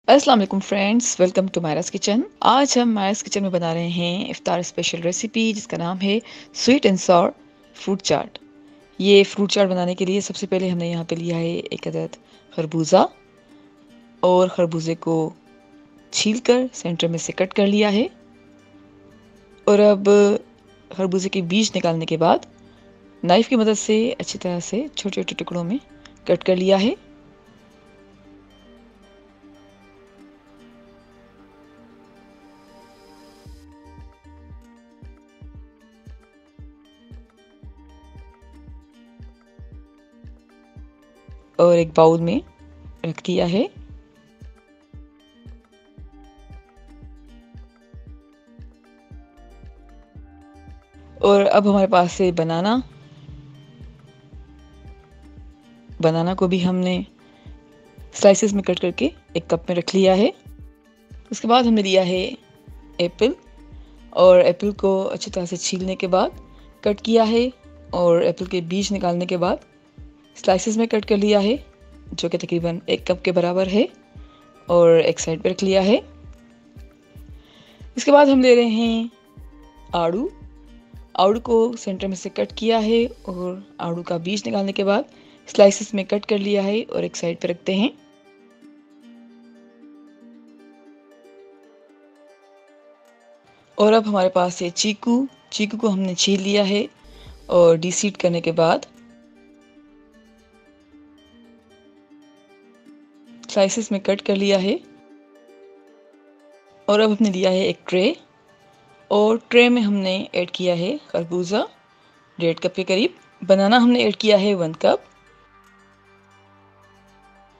अस्सलाम वालेकुम friends, welcome to Myra's kitchen. आज हम मायरास किचन में बना रहे हैं इफ्तार स्पेशल रेसिपी जिसका नाम है स्वीट एंड सॉर फ्रूट चाट। ये फ्रूट चाट बनाने के लिए सबसे पहले हमने यहाँ पे लिया है एक अदद खरबूजा और खरबूजे को छील कर सेंटर में से कट कर लिया है। और अब खरबूजे के बीज निकालने के बाद नाइफ़ की मदद से अच्छी तरह से छोटे छोटे टुकड़ों में कट कर लिया है। और एक बाउल में रख दिया है। और अब हमारे पास है बनाना को भी हमने स्लाइसेस में कट करके एक कप में रख लिया है। उसके बाद हमने लिया है एप्पल और एप्पल को अच्छी तरह से छीलने के बाद कट किया है और एप्पल के बीज निकालने के बाद स्लाइसेस में कट कर लिया है, जो कि तकरीबन एक कप के बराबर है, और एक साइड पे रख लिया है। इसके बाद हम ले रहे हैं आड़ू को सेंटर में से कट किया है और आड़ू का बीज निकालने के बाद स्लाइसेस में कट कर लिया है और एक साइड पे रखते हैं। और अब हमारे पास है चीकू को हमने छील लिया है और डीसीड करने के बाद स्लाइसेस में कट कर लिया है। और अब हमने लिया है एक ट्रे और ट्रे में हमने ऐड किया है खरबूजा 1.5 कप के करीब, बनाना हमने ऐड किया है 1 कप,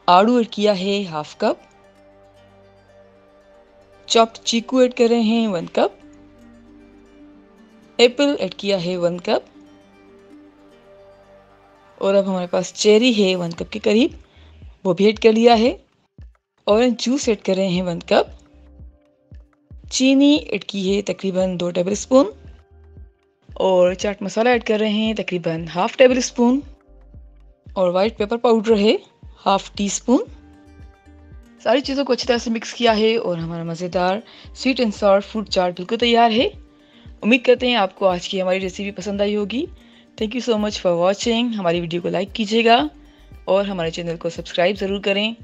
आड़ू ऐड किया है 1/2 कप, चॉप्ड चीकू ऐड कर रहे हैं 1 कप, एप्पल ऐड किया है 1 कप, और अब हमारे पास चेरी है 1 कप के करीब, वो भी ऐड कर लिया है। ऑरेंज जूस ऐड कर रहे हैं 1 कप, चीनी ऐड की है तकरीबन 2 टेबल स्पून, और चाट मसाला ऐड कर रहे हैं तकरीबन 1/2 टेबल स्पून, और वाइट पेपर पाउडर है 1/2 टीस्पून। सारी चीज़ों को अच्छी तरह से मिक्स किया है और हमारा मज़ेदार स्वीट एंड सॉर फ्रूट चाट बिल्कुल तैयार है। उम्मीद करते हैं आपको आज की हमारी रेसिपी पसंद आई होगी। Thank you so much for watching. हमारी वीडियो को लाइक कीजिएगा और हमारे चैनल को सब्सक्राइब ज़रूर करें।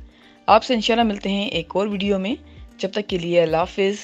आपसे इंशाल्लाह मिलते हैं एक और वीडियो में। जब तक के लिए अल्लाह हाफ़िज़।